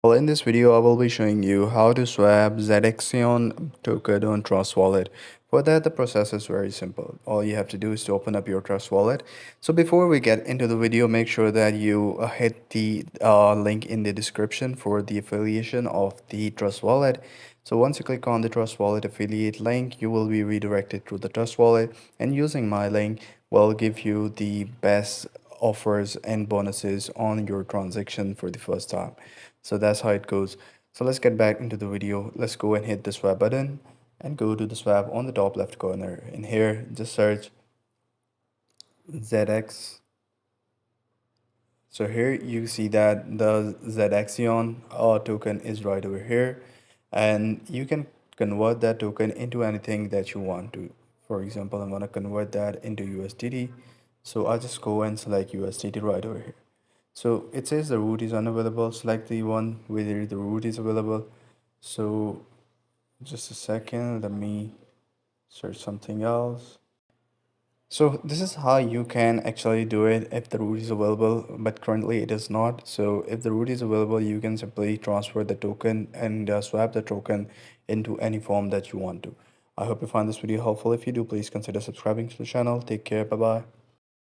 Well, in this video, I will be showing you how to swap Zedxion token on Trust Wallet. For that, the process is very simple. All you have to do is to open up your Trust Wallet. So before we get into the video, make sure that you hit the link in the description for the affiliation of the Trust Wallet. So once you click on the Trust Wallet affiliate link, you will be redirected to the Trust Wallet, and using my link will give you the best offers and bonuses on your transaction for the first time. So that's how it goes. So let's get back into the video. Let's go and hit the swap button and go to the swap on the top left corner. In here, just search ZX. So here you see that the Zedxion token is right over here, and you can convert that token into anything that you want to. For example, I'm gonna convert that into USDT. So I'll just go and select USDT right over here. So it says the route is unavailable. Select the one where the route is available. So just a second, let me search something else. So this is how you can actually do it if the route is available, but currently it is not. So if the route is available, you can simply transfer the token and swap the token into any form that you want to. I hope you find this video helpful. If you do, please consider subscribing to the channel. Take care. Bye bye.